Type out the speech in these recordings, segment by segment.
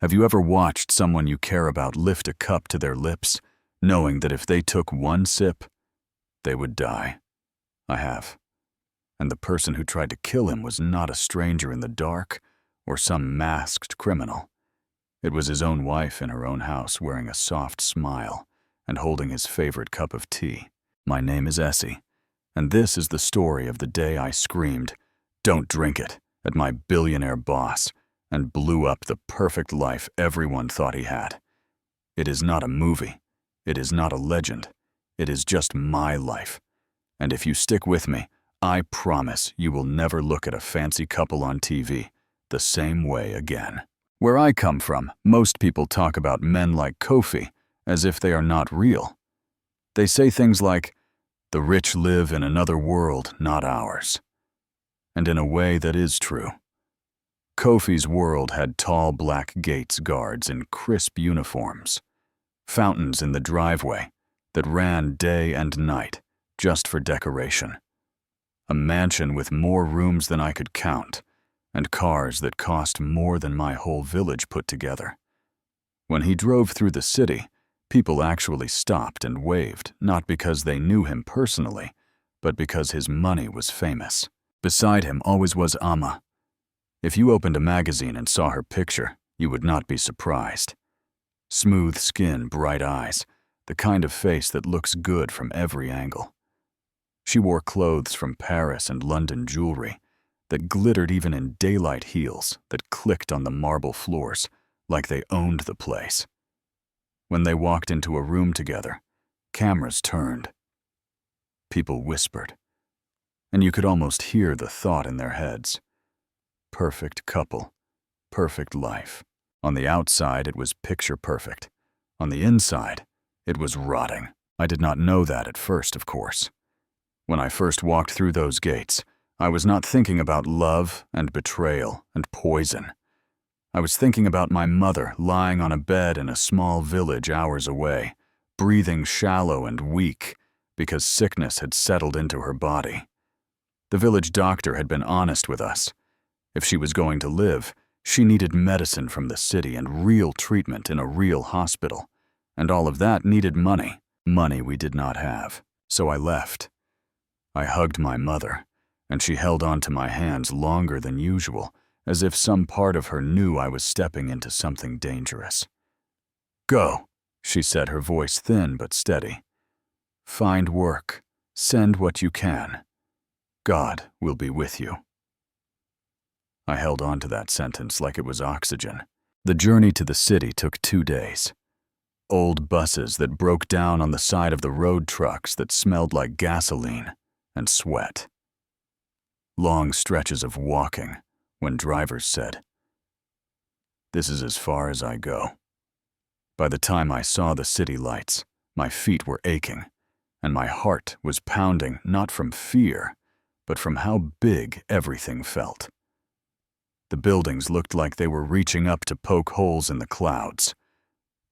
Have you ever watched someone you care about lift a cup to their lips, knowing that if they took one sip, they would die? I have. And the person who tried to kill him was not a stranger in the dark or some masked criminal. It was his own wife in her own house, wearing a soft smile and holding his favorite cup of tea. My name is Essie, and this is the story of the day I screamed, "Don't drink it," at my billionaire boss and blew up the perfect life everyone thought he had. It is not a movie. It is not a legend. It is just my life. And if you stick with me, I promise you will never look at a fancy couple on TV the same way again. Where I come from, most people talk about men like Kofi as if they are not real. They say things like, "The rich live in another world, not ours." And in a way that is true. Kofi's world had tall black gates guards in crisp uniforms, fountains in the driveway that ran day and night just for decoration, a mansion with more rooms than I could count, and cars that cost more than my whole village put together. When he drove through the city, people actually stopped and waved, not because they knew him personally, but because his money was famous. Beside him always was Amma. If you opened a magazine and saw her picture, you would not be surprised. Smooth skin, bright eyes, the kind of face that looks good from every angle. She wore clothes from Paris and London jewelry that glittered even in daylight, heels that clicked on the marble floors like they owned the place. When they walked into a room together, cameras turned. People whispered, and you could almost hear the thought in their heads. Perfect couple, perfect life. On the outside, it was picture perfect. On the inside, it was rotting. I did not know that at first, of course. When I first walked through those gates, I was not thinking about love and betrayal and poison. I was thinking about my mother lying on a bed in a small village hours away, breathing shallow and weak because sickness had settled into her body. The village doctor had been honest with us. If she was going to live, she needed medicine from the city and real treatment in a real hospital. And all of that needed money. Money we did not have. So I left. I hugged my mother, and she held on to my hands longer than usual, as if some part of her knew I was stepping into something dangerous. "Go," she said, her voice thin but steady. "Find work. Send what you can. God will be with you." I held on to that sentence like it was oxygen. The journey to the city took 2 days. Old buses that broke down on the side of the road, trucks that smelled like gasoline and sweat. Long stretches of walking when drivers said, "This is as far as I go." By the time I saw the city lights, my feet were aching, and my heart was pounding not from fear, but from how big everything felt. The buildings looked like they were reaching up to poke holes in the clouds.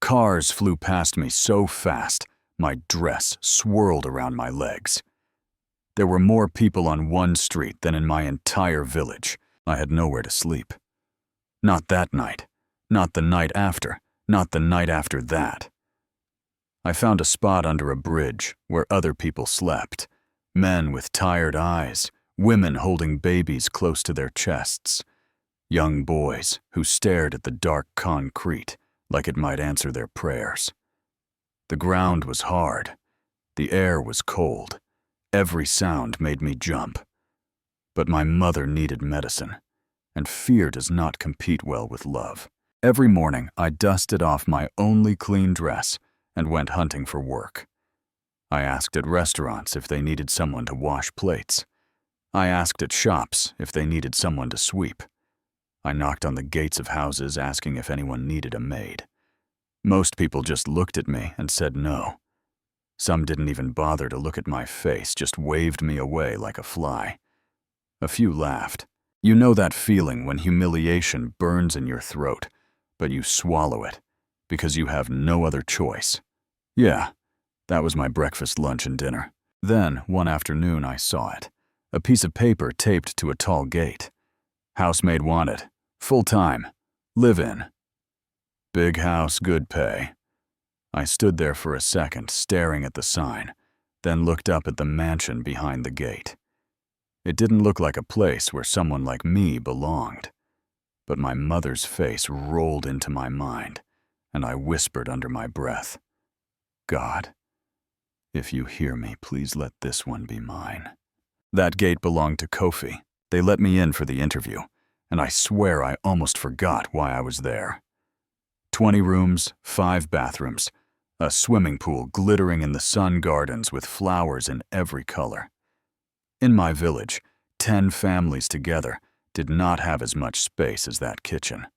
Cars flew past me so fast, my dress swirled around my legs. There were more people on one street than in my entire village. I had nowhere to sleep. Not that night, not the night after, not the night after that. I found a spot under a bridge where other people slept. Men with tired eyes, women holding babies close to their chests. Young boys who stared at the dark concrete like it might answer their prayers. The ground was hard. The air was cold. Every sound made me jump. But my mother needed medicine, and fear does not compete well with love. Every morning, I dusted off my only clean dress and went hunting for work. I asked at restaurants if they needed someone to wash plates. I asked at shops if they needed someone to sweep. I knocked on the gates of houses asking if anyone needed a maid. Most people just looked at me and said no. Some didn't even bother to look at my face, just waved me away like a fly. A few laughed. You know that feeling when humiliation burns in your throat, but you swallow it because you have no other choice. Yeah, that was my breakfast, lunch, and dinner. Then, one afternoon, I saw it. A piece of paper taped to a tall gate. Housemaid wanted. Full-time. Live-in. Big house, good pay. I stood there for a second, staring at the sign, then looked up at the mansion behind the gate. It didn't look like a place where someone like me belonged. But my mother's face rolled into my mind, and I whispered under my breath, God, if you hear me, please let this one be mine. That gate belonged to Kofi. They let me in for the interview, and I swear I almost forgot why I was there. 20 rooms, 5 bathrooms, a swimming pool glittering in the sun gardens with flowers in every color. In my village, 10 families together did not have as much space as that kitchen.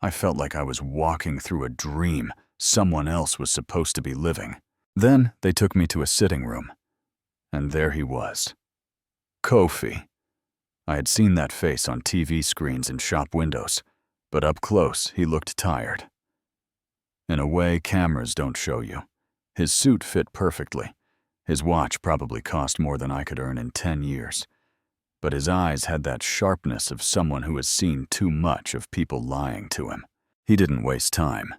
I felt like I was walking through a dream someone else was supposed to be living. Then they took me to a sitting room, and there he was. Kofi. I had seen that face on TV screens and shop windows, but up close he looked tired. In a way cameras don't show you. His suit fit perfectly. His watch probably cost more than I could earn in 10 years. But his eyes had that sharpness of someone who has seen too much of people lying to him. He didn't waste time.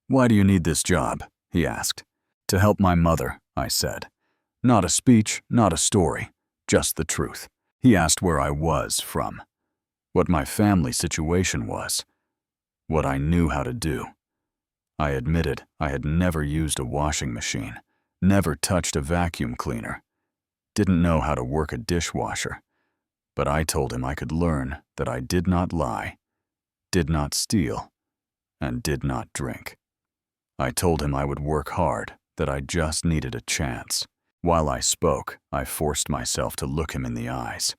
Why do you need this job? He asked. To help my mother, I said. Not a speech, not a story, just the truth. He asked where I was from, what my family situation was, what I knew how to do. I admitted I had never used a washing machine, never touched a vacuum cleaner, didn't know how to work a dishwasher. But I told him I could learn that I did not lie, did not steal, and did not drink. I told him I would work hard, that I just needed a chance. While I spoke, I forced myself to look him in the eyes.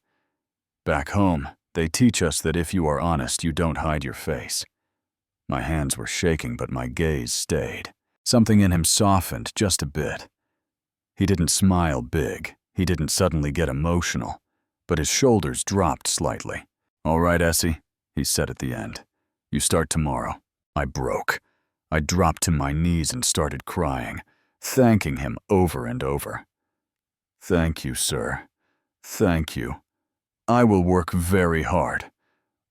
Back home, they teach us that if you are honest, you don't hide your face. My hands were shaking, but my gaze stayed. Something in him softened just a bit. He didn't smile big, he didn't suddenly get emotional, but his shoulders dropped slightly. All right, Essie, he said at the end. You start tomorrow. I broke. I dropped to my knees and started crying, thanking him over and over. Thank you, sir. Thank you. I will work very hard.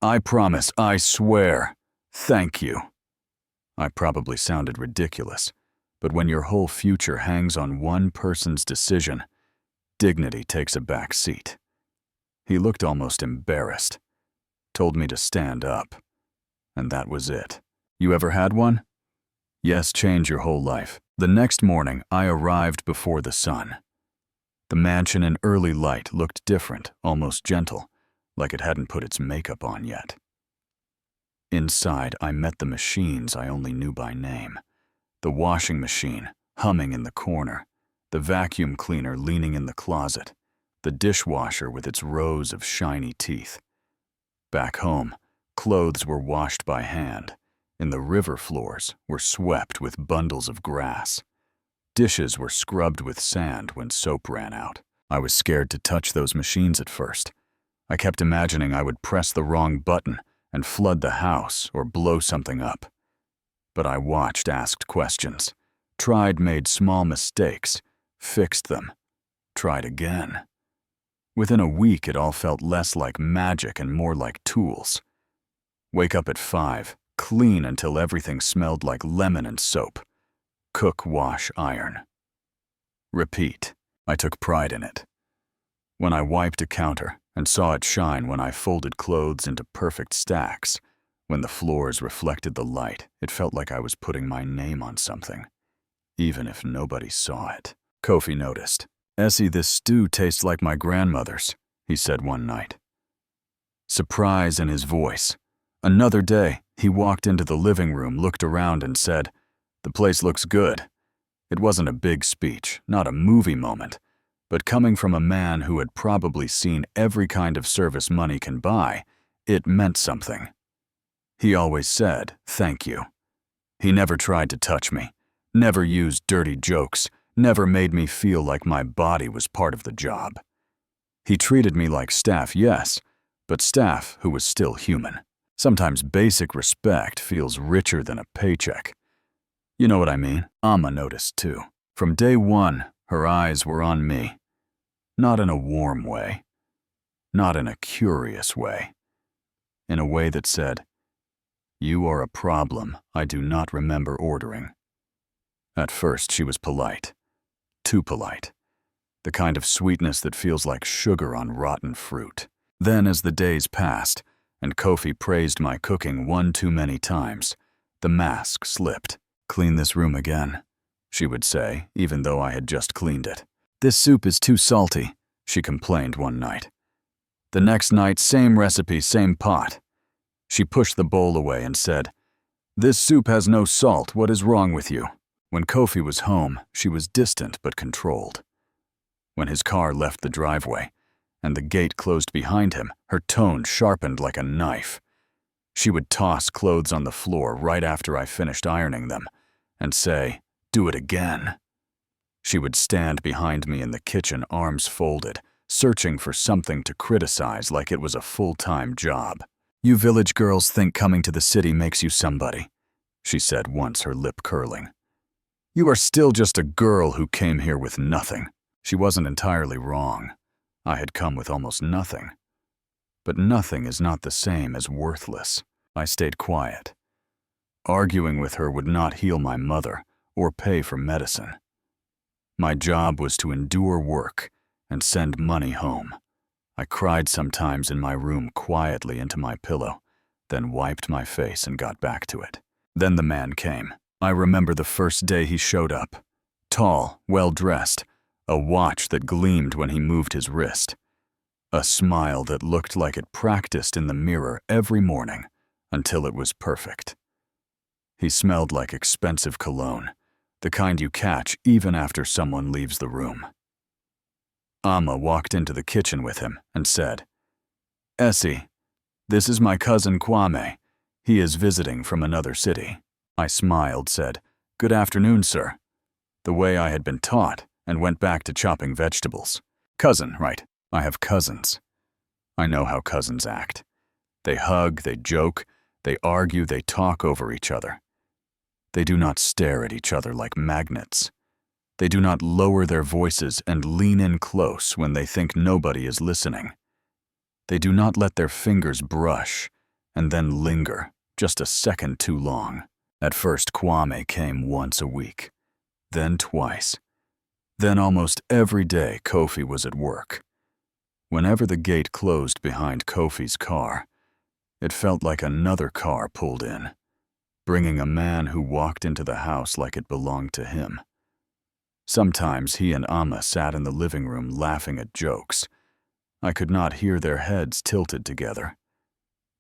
I promise, I swear. Thank you. I probably sounded ridiculous, but when your whole future hangs on one person's decision, dignity takes a back seat. He looked almost embarrassed, told me to stand up, and that was it. You ever had one? Yes, change your whole life. The next morning, I arrived before the sun. The mansion in early light looked different, almost gentle, like it hadn't put its makeup on yet. Inside, I met the machines I only knew by name. The washing machine, humming in the corner, the vacuum cleaner leaning in the closet, the dishwasher with its rows of shiny teeth. Back home, clothes were washed by hand, and the river floors were swept with bundles of grass. Dishes were scrubbed with sand when soap ran out. I was scared to touch those machines at first. I kept imagining I would press the wrong button and flood the house or blow something up. But I watched, asked questions, tried, made small mistakes, fixed them, tried again. Within a week, it all felt less like magic and more like tools. Wake up at 5, clean until everything smelled like lemon and soap. Cook, wash, iron. Repeat. I took pride in it. When I wiped a counter and saw it shine when I folded clothes into perfect stacks, when the floors reflected the light, it felt like I was putting my name on something, even if nobody saw it. Kofi noticed. Essie, this stew tastes like my grandmother's, he said one night. Surprise in his voice. Another day, he walked into the living room, looked around and said, "The place looks good." It wasn't a big speech, not a movie moment, but coming from a man who had probably seen every kind of service money can buy, it meant something. He always said, "Thank you." He never tried to touch me, never used dirty jokes, never made me feel like my body was part of the job. He treated me like staff, yes, but staff who was still human. Sometimes basic respect feels richer than a paycheck. You know what I mean? Amma noticed too. From day one, her eyes were on me. Not in a warm way. Not in a curious way. In a way that said, "You are a problem I do not remember ordering." At first, she was polite. Too polite. The kind of sweetness that feels like sugar on rotten fruit. Then, as the days passed, and Kofi praised my cooking one too many times, the mask slipped. "Clean this room again," she would say, even though I had just cleaned it. "This soup is too salty," she complained one night. The next night, same recipe, same pot. She pushed the bowl away and said, "This soup has no salt. What is wrong with you?" When Kofi was home, she was distant but controlled. When his car left the driveway and the gate closed behind him, her tone sharpened like a knife. She would toss clothes on the floor right after I finished ironing them and say, "Do it again." She would stand behind me in the kitchen, arms folded, searching for something to criticize like it was a full-time job. "You village girls think coming to the city makes you somebody," she said once, her lip curling. "You are still just a girl who came here with nothing." She wasn't entirely wrong. I had come with almost nothing. But nothing is not the same as worthless. I stayed quiet. Arguing with her would not heal my mother or pay for medicine. My job was to endure work and send money home. I cried sometimes in my room quietly into my pillow, then wiped my face and got back to it. Then the man came. I remember the first day he showed up. Tall, well-dressed, a watch that gleamed when he moved his wrist. A smile that looked like it practiced in the mirror every morning until it was perfect. He smelled like expensive cologne, the kind you catch even after someone leaves the room. Amma walked into the kitchen with him and said, "Essie, this is my cousin Kwame. He is visiting from another city." I smiled, said, "Good afternoon, sir," the way I had been taught, and went back to chopping vegetables. Cousin, right? I have cousins. I know how cousins act. They hug, they joke, they argue, they talk over each other. They do not stare at each other like magnets. They do not lower their voices and lean in close when they think nobody is listening. They do not let their fingers brush and then linger just a second too long. At first, Kwame came once a week, then twice. Then almost every day, Kofi was at work. Whenever the gate closed behind Kofi's car, it felt like another car pulled in, bringing a man who walked into the house like it belonged to him. Sometimes he and Amma sat in the living room laughing at jokes. I could not hear their heads tilted together.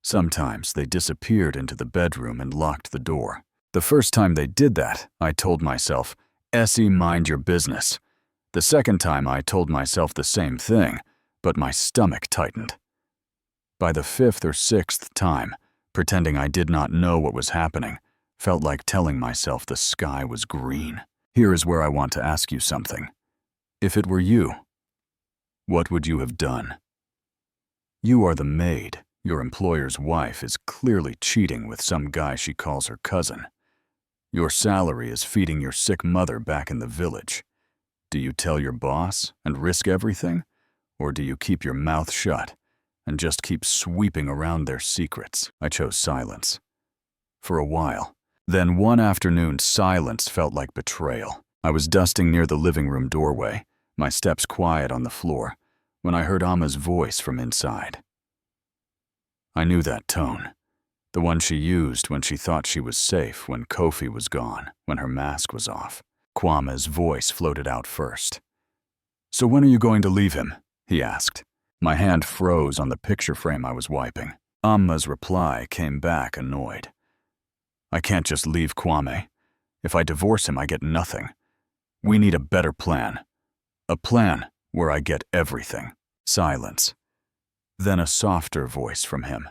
Sometimes they disappeared into the bedroom and locked the door. The first time they did that, I told myself, "Essie, mind your business." The second time I told myself the same thing, but my stomach tightened. By the fifth or sixth time, pretending I did not know what was happening felt like telling myself the sky was green. Here is where I want to ask you something. If it were you, what would you have done? You are the maid. Your employer's wife is clearly cheating with some guy she calls her cousin. Your salary is feeding your sick mother back in the village. Do you tell your boss and risk everything? Or do you keep your mouth shut and just keep sweeping around their secrets? I chose silence. For a while. Then one afternoon, silence felt like betrayal. I was dusting near the living room doorway, my steps quiet on the floor, when I heard Amma's voice from inside. I knew that tone, the one she used when she thought she was safe when Kofi was gone, when her mask was off. Kwame's voice floated out first. "So when are you going to leave him?" he asked. My hand froze on the picture frame I was wiping. Amma's reply came back annoyed. "I can't just leave Kwame. If I divorce him, I get nothing. We need a better plan. A plan where I get everything." Silence. Then a softer voice from him.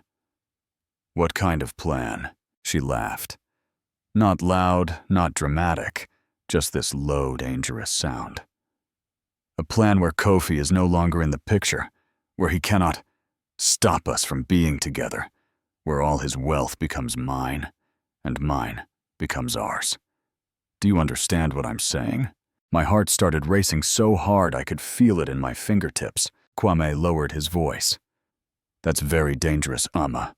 "What kind of plan?" She laughed. Not loud, not dramatic, just this low, dangerous sound. "A plan where Kofi is no longer in the picture, where he cannot stop us from being together, where all his wealth becomes mine, and mine becomes ours. Do you understand what I'm saying?" My heart started racing so hard I could feel it in my fingertips. Kwame lowered his voice. "That's very dangerous, Amma.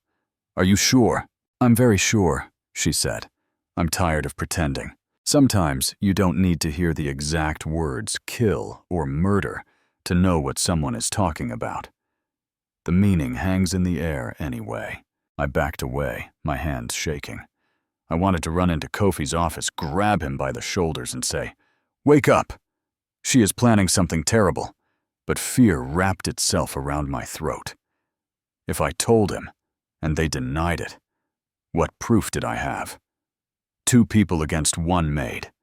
Are you sure?" I'm very sure, she said. I'm tired of pretending. Sometimes you don't need to hear the exact words kill or murder to know what someone is talking about. The meaning hangs in the air anyway. I backed away, my hands shaking. I wanted to run into Kofi's office, grab him by the shoulders and say, "Wake up! She is planning something terrible." But fear wrapped itself around my throat. If I told him, and they denied it, what proof did I have? 2 people against 1 maid.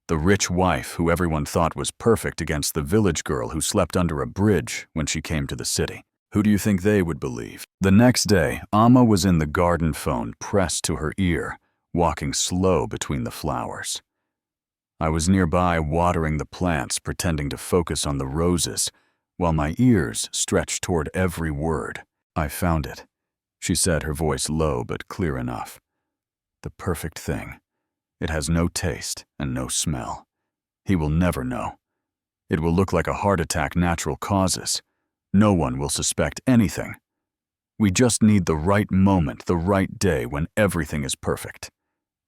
The rich wife who everyone thought was perfect against the village girl who slept under a bridge when she came to the city. Who do you think they would believe? The next day, Amma was in the garden phone pressed to her ear, walking slow between the flowers. I was nearby watering the plants, pretending to focus on the roses, while my ears stretched toward every word. I found it, she said, her voice low but clear enough. The perfect thing. It has no taste and no smell. He will never know. It will look like a heart attack, natural causes. No one will suspect anything. We just need the right moment, the right day when everything is perfect.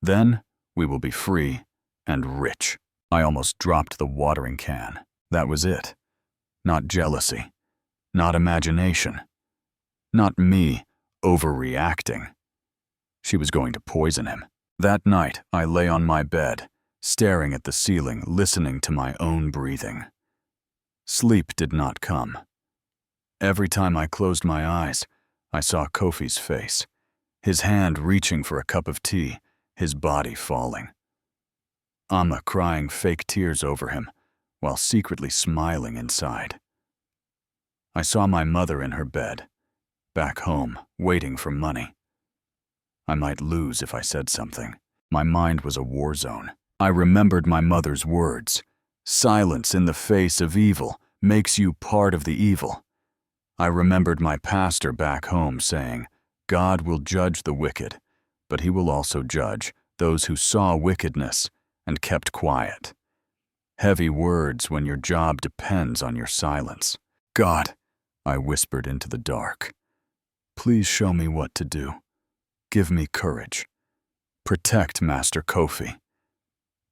Then we will be free and rich. I almost dropped the watering can. That was it. Not jealousy. Not imagination. Not me overreacting. She was going to poison him. That night, I lay on my bed, staring at the ceiling, listening to my own breathing. Sleep did not come. Every time I closed my eyes, I saw Kofi's face, his hand reaching for a cup of tea, his body falling. Amma crying fake tears over him, while secretly smiling inside. I saw my mother in her bed, back home, waiting for money. I might lose if I said something. My mind was a war zone. I remembered my mother's words. Silence in the face of evil makes you part of the evil. I remembered my pastor back home saying, God will judge the wicked, but he will also judge those who saw wickedness and kept quiet. Heavy words when your job depends on your silence. God, I whispered into the dark, please show me what to do. Give me courage. Protect Master Kofi.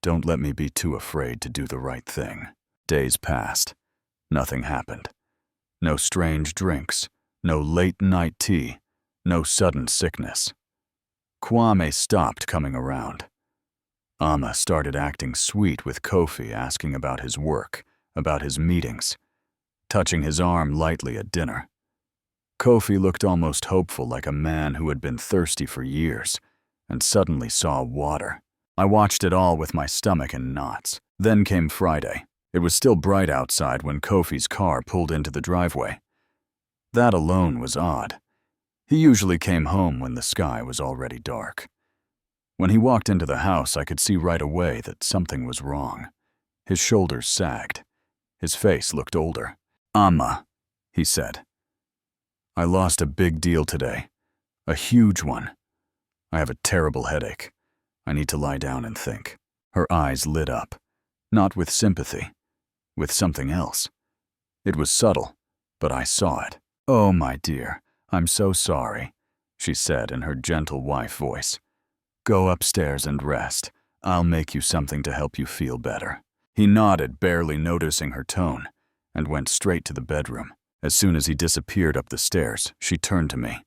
Don't let me be too afraid to do the right thing. Days passed. Nothing happened. No strange drinks, no late-night tea, no sudden sickness. Kwame stopped coming around. Amma started acting sweet with Kofi, asking about his work, about his meetings, touching his arm lightly at dinner. Kofi looked almost hopeful, like a man who had been thirsty for years and suddenly saw water. I watched it all with my stomach in knots. Then came Friday. It was still bright outside when Kofi's car pulled into the driveway. That alone was odd. He usually came home when the sky was already dark. When he walked into the house, I could see right away that something was wrong. His shoulders sagged. His face looked older. Amma, he said. I lost a big deal today. A huge one. I have a terrible headache. I need to lie down and think. Her eyes lit up. Not with sympathy. With something else. It was subtle, but I saw it. Oh, my dear, I'm so sorry, she said in her gentle wife voice. Go upstairs and rest. I'll make you something to help you feel better. He nodded, barely noticing her tone, and went straight to the bedroom. As soon as he disappeared up the stairs, she turned to me.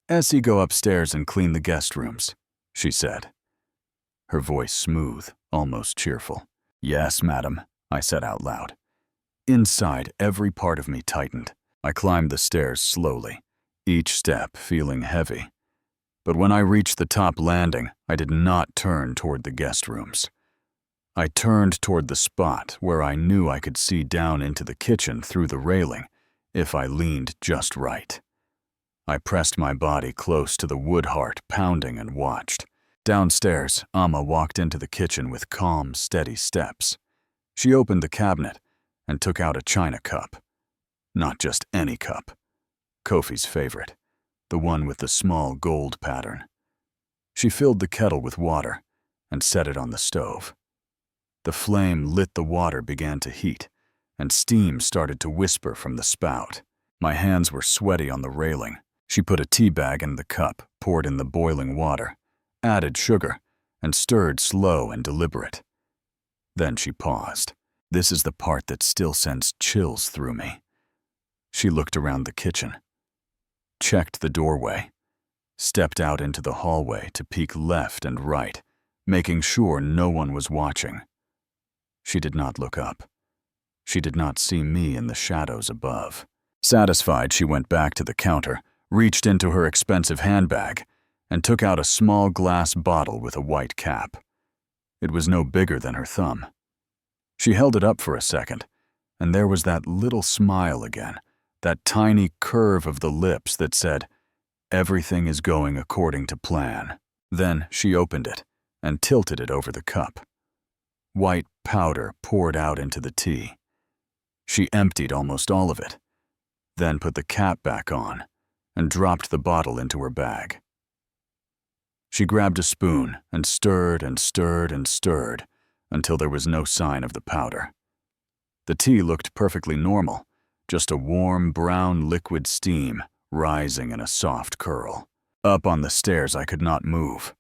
Essie, go upstairs and clean the guest rooms, she said. Her voice smooth, almost cheerful. Yes, madam, I said out loud. Inside, every part of me tightened. I climbed the stairs slowly, each step feeling heavy. But when I reached the top landing, I did not turn toward the guest rooms. I turned toward the spot where I knew I could see down into the kitchen through the railing if I leaned just right. I pressed my body close to the wood heart, pounding, and watched. Downstairs, Amma walked into the kitchen with calm, steady steps. She opened the cabinet and took out a china cup. Not just any cup. Kofi's favorite, the one with the small gold pattern. She filled the kettle with water and set it on the stove. The flame lit, the water began to heat, and steam started to whisper from the spout. My hands were sweaty on the railing. She put a tea bag in the cup, poured in the boiling water, added sugar, and stirred slow and deliberate. Then she paused. This is the part that still sends chills through me. She looked around the kitchen, checked the doorway, stepped out into the hallway to peek left and right, making sure no one was watching. She did not look up. She did not see me in the shadows above. Satisfied, she went back to the counter, reached into her expensive handbag, and took out a small glass bottle with a white cap. It was no bigger than her thumb. She held it up for a second, and there was that little smile again, that tiny curve of the lips that said, "Everything is going according to plan." Then she opened it and tilted it over the cup. White powder poured out into the tea. She emptied almost all of it, then put the cap back on and dropped the bottle into her bag. She grabbed a spoon and stirred and stirred and stirred until there was no sign of the powder. The tea looked perfectly normal, just a warm brown liquid steam rising in a soft curl. Up on the stairs, I could not move.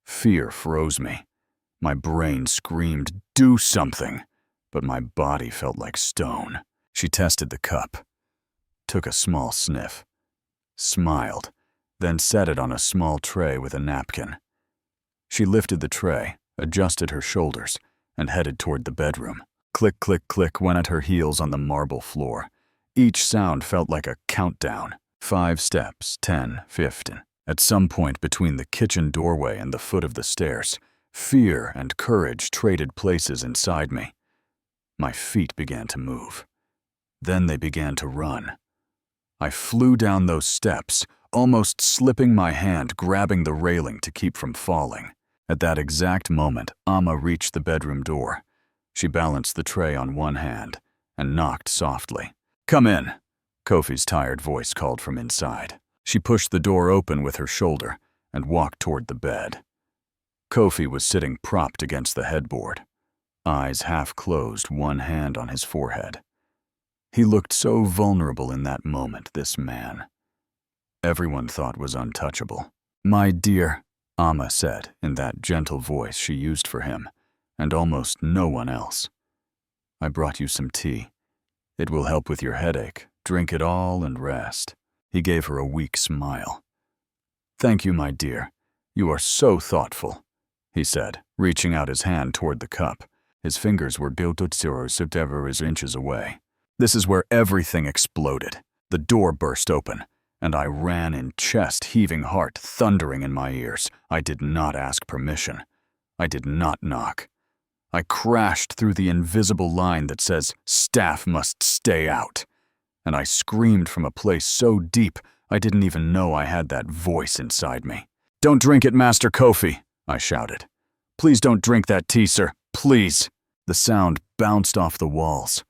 Fear froze me. My brain screamed, "Do something!" but my body felt like stone. She tested the cup, took a small sniff, smiled, then set it on a small tray with a napkin. She lifted the tray, adjusted her shoulders, and headed toward the bedroom. Click, click, click went at her heels on the marble floor. Each sound felt like a countdown. 5 steps, 10, 15. At some point between the kitchen doorway and the foot of the stairs, fear and courage traded places inside me. My feet began to move. Then they began to run. I flew down those steps, almost slipping my hand, grabbing the railing to keep from falling. At that exact moment, Amma reached the bedroom door. She balanced the tray on one hand and knocked softly. "Come in," Kofi's tired voice called from inside. She pushed the door open with her shoulder and walked toward the bed. Kofi was sitting propped against the headboard, eyes half closed, one hand on his forehead. He looked so vulnerable in that moment, this man. Everyone thought was untouchable. "My dear," Amma said in that gentle voice she used for him, and almost no one else. "I brought you some tea. It will help with your headache. Drink it all and rest." He gave her a weak smile. "Thank you, my dear. You are so thoughtful," he said, reaching out his hand toward the cup. His fingers were inches away. This is where everything exploded. The door burst open, and I ran in, chest-heaving heart thundering in my ears. I did not ask permission. I did not knock. I crashed through the invisible line that says, "Staff must stay out." And I screamed from a place so deep I didn't even know I had that voice inside me. "Don't drink it, Master Kofi," I shouted. "Please don't drink that tea, sir. Please." The sound bounced off the walls,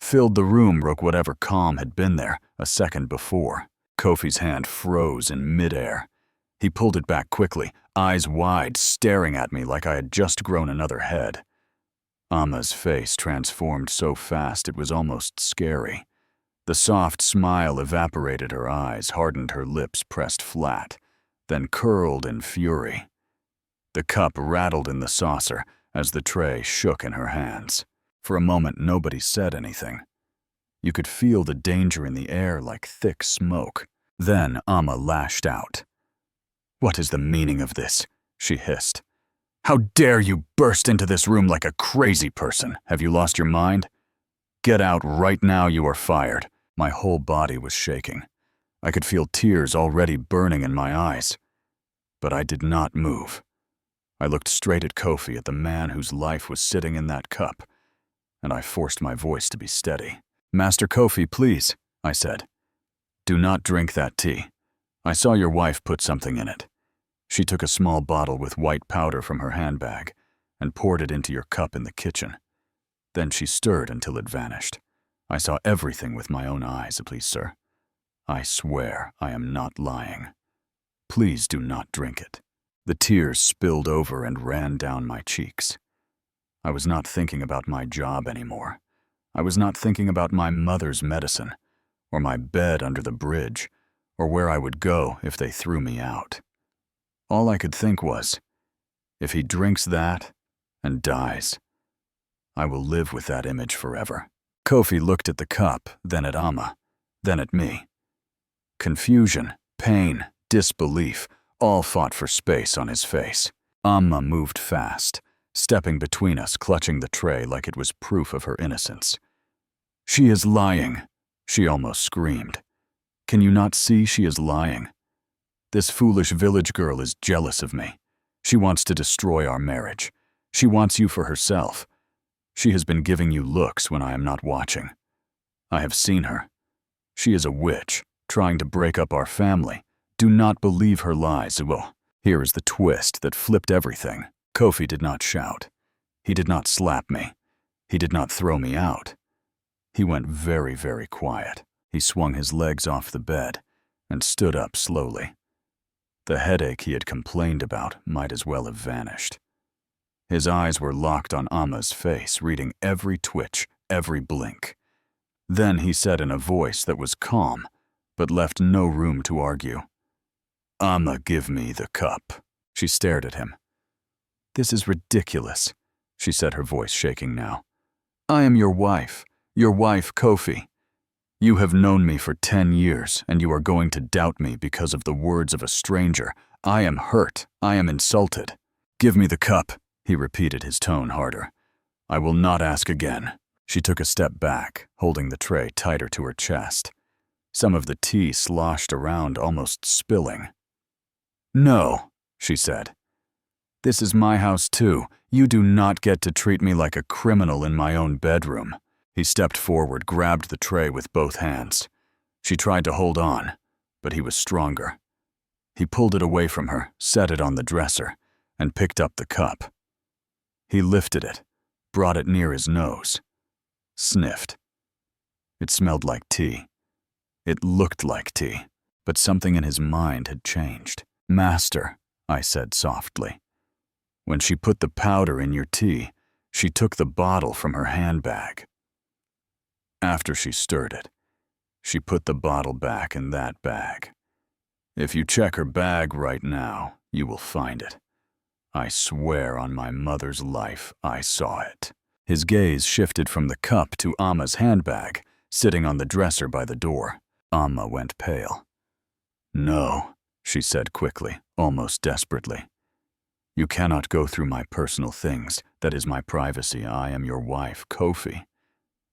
filled the room, broke whatever calm had been there a second before. Kofi's hand froze in midair. He pulled it back quickly, eyes wide, staring at me like I had just grown another head. Amma's face transformed so fast it was almost scary. The soft smile evaporated her eyes, hardened her lips pressed flat, then curled in fury. The cup rattled in the saucer as the tray shook in her hands. For a moment, nobody said anything. You could feel the danger in the air like thick smoke. Then Amma lashed out. "What is the meaning of this?" she hissed. "How dare you burst into this room like a crazy person? Have you lost your mind? Get out right now, you are fired." My whole body was shaking. I could feel tears already burning in my eyes. But I did not move. I looked straight at Kofi, at the man whose life was sitting in that cup, and I forced my voice to be steady. "Master Kofi, please," I said. "Do not drink that tea. I saw your wife put something in it." She took a small bottle with white powder from her handbag and poured it into your cup in the kitchen. Then she stirred until it vanished. I saw everything with my own eyes, please, sir. I swear I am not lying. Please do not drink it. The tears spilled over and ran down my cheeks. I was not thinking about my job anymore. I was not thinking about my mother's medicine, or my bed under the bridge, or where I would go if they threw me out. All I could think was, if he drinks that and dies, I will live with that image forever. Kofi looked at the cup, then at Amma, then at me. Confusion, pain, disbelief, all fought for space on his face. Amma moved fast, stepping between us, clutching the tray like it was proof of her innocence. "She is lying," she almost screamed. "Can you not see she is lying? This foolish village girl is jealous of me. She wants to destroy our marriage. She wants you for herself. She has been giving you looks when I am not watching. I have seen her. She is a witch, trying to break up our family. Do not believe her lies." Well, here is the twist that flipped everything. Kofi did not shout. He did not slap me. He did not throw me out. He went very, very quiet. He swung his legs off the bed and stood up slowly. The headache he had complained about might as well have vanished. His eyes were locked on Amma's face, reading every twitch, every blink. Then he said in a voice that was calm, but left no room to argue, "Amma, give me the cup." She stared at him. "This is ridiculous," she said, her voice shaking now. "I am your wife Kofi. You have known me for 10 years, and you are going to doubt me because of the words of a stranger. I am hurt. I am insulted. Give me the cup," he repeated, his tone harder. "I will not ask again." She took a step back, holding the tray tighter to her chest. Some of the tea sloshed around, almost spilling. "No," she said. "This is my house too. You do not get to treat me like a criminal in my own bedroom." He stepped forward, grabbed the tray with both hands. She tried to hold on, but he was stronger. He pulled it away from her, set it on the dresser, and picked up the cup. He lifted it, brought it near his nose, sniffed. It smelled like tea. It looked like tea, but something in his mind had changed. "Master," I said softly. "When she put the powder in your tea, she took the bottle from her handbag. After she stirred it, she put the bottle back in that bag. If you check her bag right now, you will find it. I swear on my mother's life, I saw it." His gaze shifted from the cup to Amma's handbag, sitting on the dresser by the door. Amma went pale. "No," she said quickly, almost desperately. "You cannot go through my personal things. That is my privacy. I am your wife, Kofi.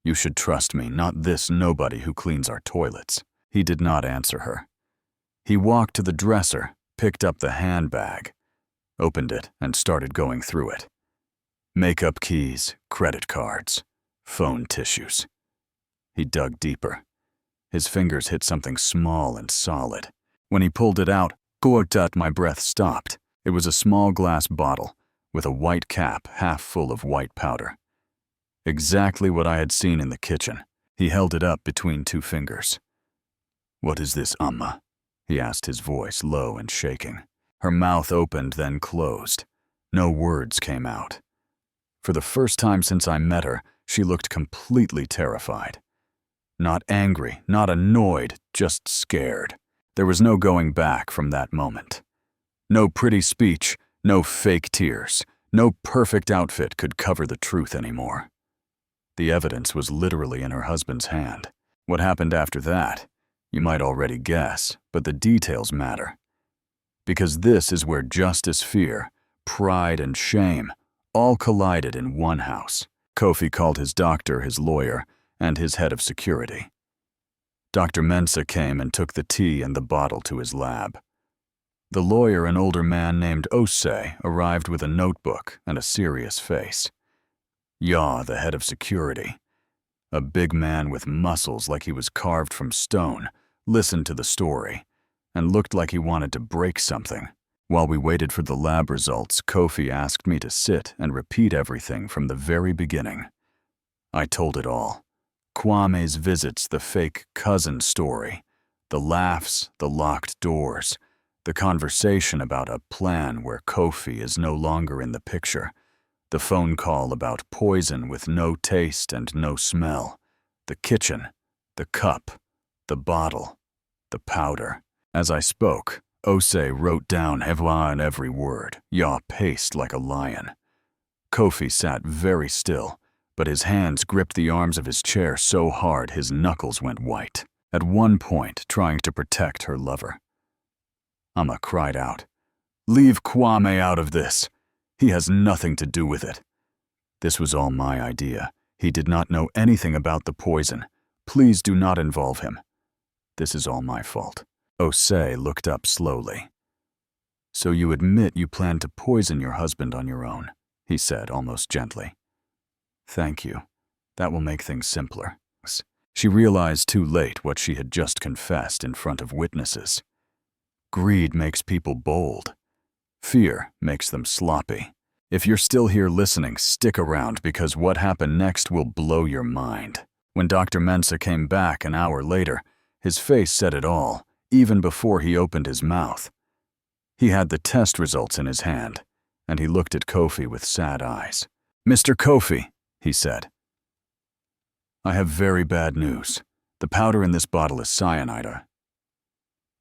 You should trust me, not this nobody who cleans our toilets." He did not answer her. He walked to the dresser, picked up the handbag, opened it, and started going through it. Makeup keys, credit cards, phone tissues. He dug deeper. His fingers hit something small and solid. When he pulled it out, my breath stopped. It was a small glass bottle with a white cap half full of white powder. Exactly what I had seen in the kitchen. He held it up between two fingers. "What is this, Amma?" he asked, his voice low and shaking. Her mouth opened, then closed. No words came out. For the first time since I met her, she looked completely terrified. Not angry, not annoyed, just scared. There was no going back from that moment. No pretty speech, no fake tears, no perfect outfit could cover the truth anymore. The evidence was literally in her husband's hand. What happened after that? You might already guess, but the details matter. Because this is where justice, fear, pride, and shame all collided in one house. Kofi called his doctor, his lawyer, and his head of security. Dr. Mensah came and took the tea and the bottle to his lab. The lawyer, an older man named Osei, arrived with a notebook and a serious face. Yaw, the head of security, a big man with muscles like he was carved from stone, listened to the story and looked like he wanted to break something. While we waited for the lab results, Kofi asked me to sit and repeat everything from the very beginning. I told it all. Kwame's visits, the fake cousin story, the laughs, the locked doors, the conversation about a plan where Kofi is no longer in the picture, the phone call about poison with no taste and no smell, the kitchen, the cup, the bottle, the powder. As I spoke, Ose wrote down Heva in every word, yaw paced like a lion. Kofi sat very still, but his hands gripped the arms of his chair so hard his knuckles went white, at one point trying to protect her lover. Amma cried out, "Leave Kwame out of this. He has nothing to do with it." This was all my idea. He did not know anything about the poison. Please do not involve him. This is all my fault. Ose looked up slowly. "So you admit you planned to poison your husband on your own," he said almost gently. "Thank you. That will make things simpler." She realized too late what she had just confessed in front of witnesses. Greed makes people bold. Fear makes them sloppy. If you're still here listening, stick around because what happened next will blow your mind. When Dr. Mensah came back an hour later, his face said it all, even before he opened his mouth. He had the test results in his hand, and he looked at Kofi with sad eyes. "Mr. Kofi," he said, "I have very bad news. The powder in this bottle is cyanide, a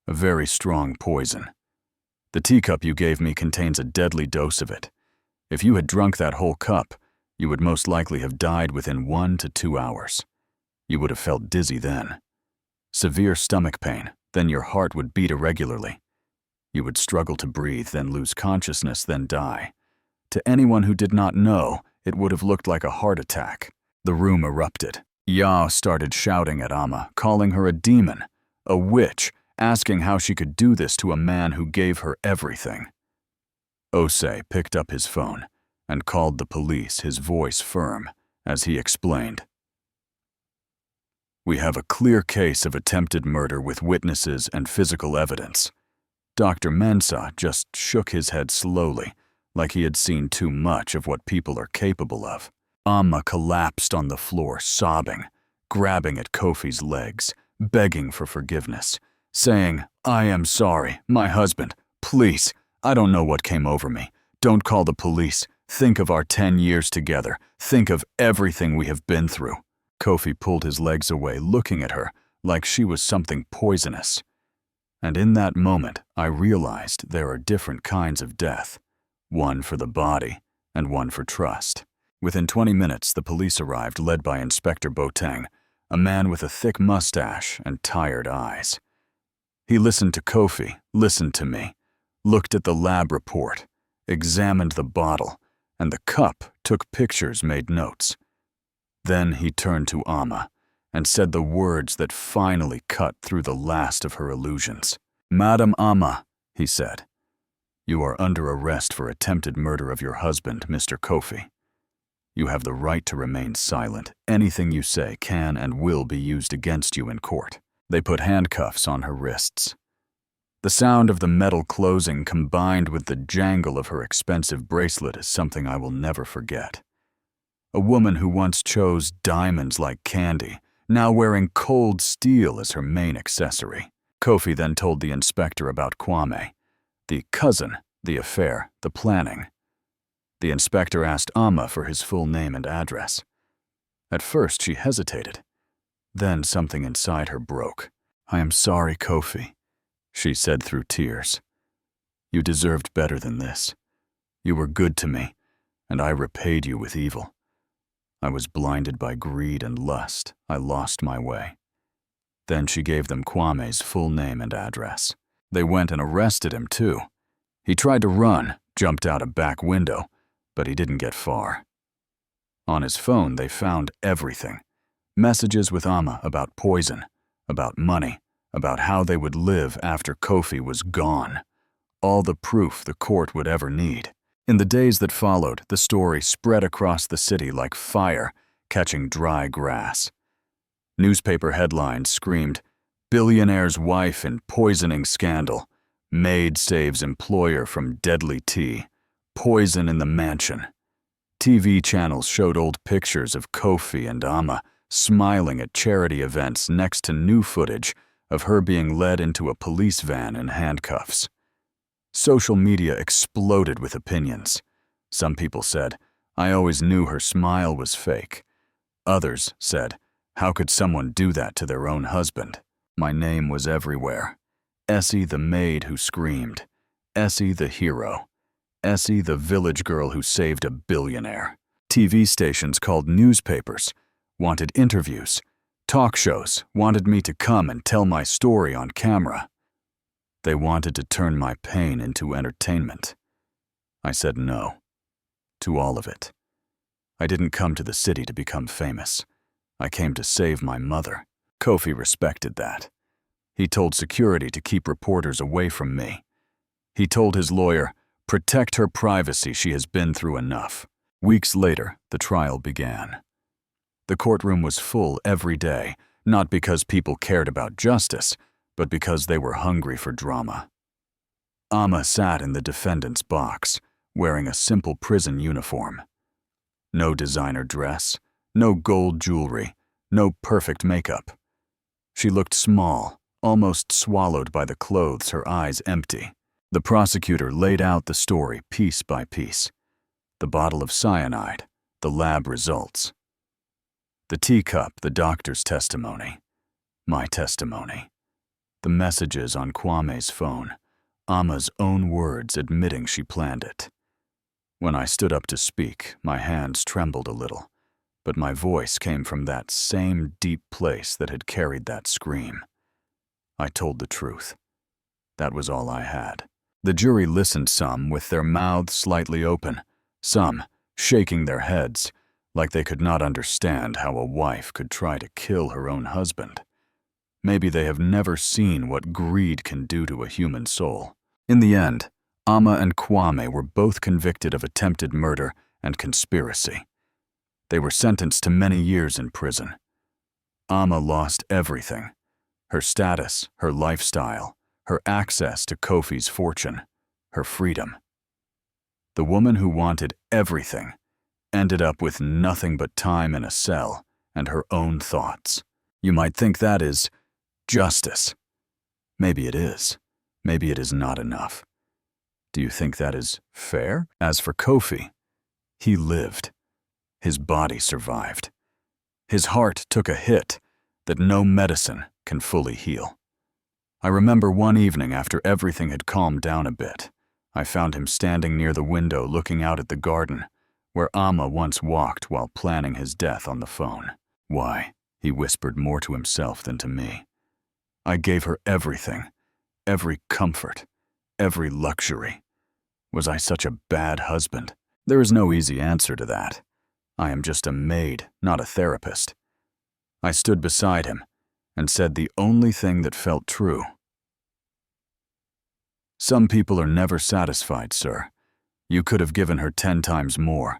very strong poison. The teacup you gave me contains a deadly dose of it. If you had drunk that whole cup, you would most likely have died within 1 to 2 hours. You would have felt dizzy then. Severe stomach pain, then your heart would beat irregularly. You would struggle to breathe, then lose consciousness, then die. To anyone who did not know, it would have looked like a heart attack." The room erupted. Yao started shouting at Amma, calling her a demon, a witch, asking how she could do this to a man who gave her everything. Ose picked up his phone and called the police, his voice firm, as he explained. "We have a clear case of attempted murder with witnesses and physical evidence." Dr. Mensah just shook his head slowly, like he had seen too much of what people are capable of. Amma collapsed on the floor, sobbing, grabbing at Kofi's legs, begging for forgiveness, saying, "I am sorry, my husband, please, I don't know what came over me. Don't call the police. Think of our 10 years together. Think of everything we have been through." Kofi pulled his legs away, looking at her like she was something poisonous. And in that moment, I realized there are different kinds of death, one for the body and one for trust. Within 20 minutes, the police arrived, led by Inspector Boateng, a man with a thick mustache and tired eyes. He listened to Kofi, listened to me, looked at the lab report, examined the bottle, and the cup, took pictures, made notes. Then he turned to Amma and said the words that finally cut through the last of her illusions. "Madam Amma," he said, "you are under arrest for attempted murder of your husband, Mr. Kofi. You have the right to remain silent. Anything you say can and will be used against you in court." They put handcuffs on her wrists. The sound of the metal closing combined with the jangle of her expensive bracelet is something I will never forget. A woman who once chose diamonds like candy, now wearing cold steel as her main accessory. Kofi then told the inspector about Kwame, the cousin, the affair, the planning. The inspector asked Amma for his full name and address. At first she hesitated. Then something inside her broke. "I am sorry, Kofi," she said through tears. "You deserved better than this. You were good to me, and I repaid you with evil. I was blinded by greed and lust. I lost my way." Then she gave them Kwame's full name and address. They went and arrested him, too. He tried to run, jumped out a back window, but he didn't get far. On his phone, they found everything. Messages with Amma about poison, about money, about how they would live after Kofi was gone. All the proof the court would ever need. In the days that followed, the story spread across the city like fire, catching dry grass. Newspaper headlines screamed, "Billionaire's wife in poisoning scandal. Maid saves employer from deadly tea. Poison in the mansion." TV channels showed old pictures of Kofi and Amma smiling at charity events next to new footage of her being led into a police van in handcuffs. Social media exploded with opinions. Some people said, "I always knew her smile was fake." Others said, "How could someone do that to their own husband?" My name was everywhere. Essie the maid who screamed. Essie the hero. Essie the village girl who saved a billionaire. TV stations called newspapers, wanted interviews. Talk shows wanted me to come and tell my story on camera. They wanted to turn my pain into entertainment. I said no to all of it. I didn't come to the city to become famous. I came to save my mother. Kofi respected that. He told security to keep reporters away from me. He told his lawyer, "Protect her privacy, she has been through enough." Weeks later, the trial began. The courtroom was full every day, not because people cared about justice, but because they were hungry for drama. Amma sat in the defendant's box, wearing a simple prison uniform. No designer dress, no gold jewelry, no perfect makeup. She looked small, almost swallowed by the clothes, her eyes empty. The prosecutor laid out the story piece by piece. The bottle of cyanide, the lab results. The teacup, the doctor's testimony. My testimony. The messages on Kwame's phone. Amma's own words admitting she planned it. When I stood up to speak, my hands trembled a little, but my voice came from that same deep place that had carried that scream. I told the truth. That was all I had. The jury listened, some with their mouths slightly open, some shaking their heads, like they could not understand how a wife could try to kill her own husband. Maybe they have never seen what greed can do to a human soul. In the end, Amma and Kwame were both convicted of attempted murder and conspiracy. They were sentenced to many years in prison. Amma lost everything: her status, her lifestyle, her access to Kofi's fortune, her freedom. The woman who wanted everything ended up with nothing but time in a cell and her own thoughts. You might think that is justice. Maybe it is. Maybe it is not enough. Do you think that is fair? As for Kofi, he lived. His body survived. His heart took a hit that no medicine can fully heal. I remember one evening after everything had calmed down a bit, I found him standing near the window looking out at the garden, where Amma once walked while planning his death on the phone. Why, he whispered more to himself than to me. I gave her everything, every comfort, every luxury. Was I such a bad husband? There is no easy answer to that. I am just a maid, not a therapist. I stood beside him and said the only thing that felt true. Some people are never satisfied, sir. You could have given her 10 times more,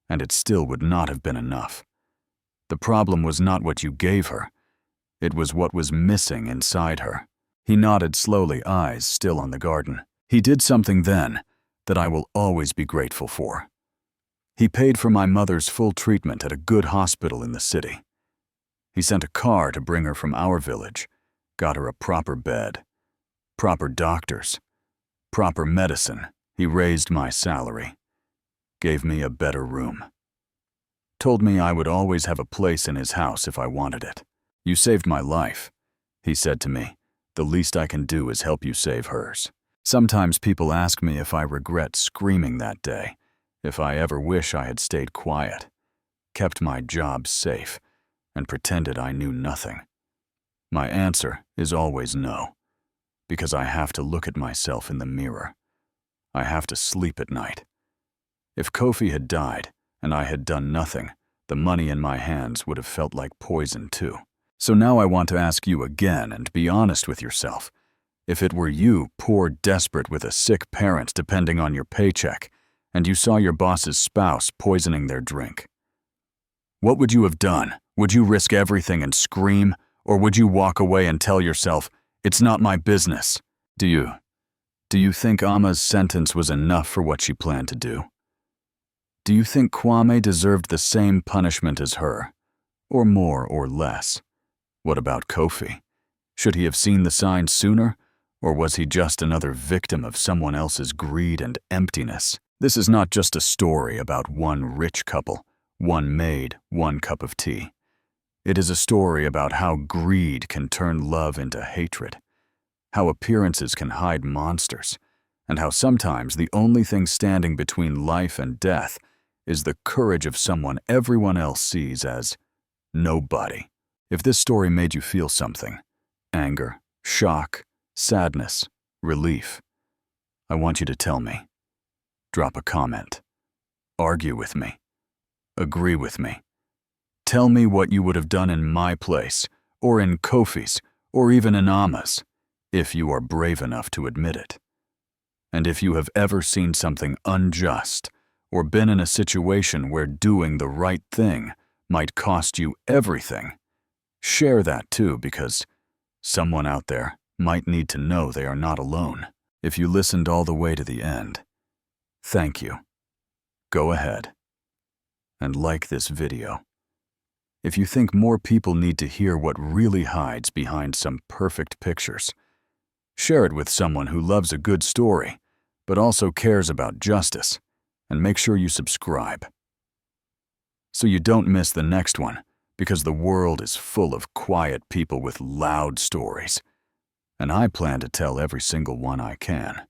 and it still would not have been enough. The problem was not what you gave her. It was what was missing inside her. He nodded slowly, eyes still on the garden. He did something then that I will always be grateful for. He paid for my mother's full treatment at a good hospital in the city. He sent a car to bring her from our village, got her a proper bed, proper doctors, proper medicine. He raised my salary, gave me a better room. Told me I would always have a place in his house if I wanted it. You saved my life, he said to me. The least I can do is help you save hers. Sometimes people ask me if I regret screaming that day, if I ever wish I had stayed quiet, kept my job safe, and pretended I knew nothing. My answer is always no, because I have to look at myself in the mirror. I have to sleep at night. If Kofi had died and I had done nothing, the money in my hands would have felt like poison too. So now I want to ask you again and be honest with yourself. If it were you, poor desperate with a sick parent depending on your paycheck, and you saw your boss's spouse poisoning their drink, what would you have done? Would you risk everything and scream, or would you walk away and tell yourself, it's not my business? Do you think Amma's sentence was enough for what she planned to do? Do you think Kwame deserved the same punishment as her, or more or less? What about Kofi? Should he have seen the signs sooner, or was he just another victim of someone else's greed and emptiness? This is not just a story about one rich couple, one maid, one cup of tea. It is a story about how greed can turn love into hatred, how appearances can hide monsters, and how sometimes the only thing standing between life and death is the courage of someone everyone else sees as nobody. If this story made you feel something, anger, shock, sadness, relief, I want you to tell me. Drop a comment. Argue with me. Agree with me. Tell me what you would have done in my place, or in Kofi's, or even in Ama's, if you are brave enough to admit it. And if you have ever seen something unjust, or been in a situation where doing the right thing might cost you everything, share that too, because someone out there might need to know they are not alone. If you listened all the way to the end, thank you. Go ahead and like this video. If you think more people need to hear what really hides behind some perfect pictures, share it with someone who loves a good story, but also cares about justice, and make sure you subscribe so you don't miss the next one, because the world is full of quiet people with loud stories, and I plan to tell every single one I can.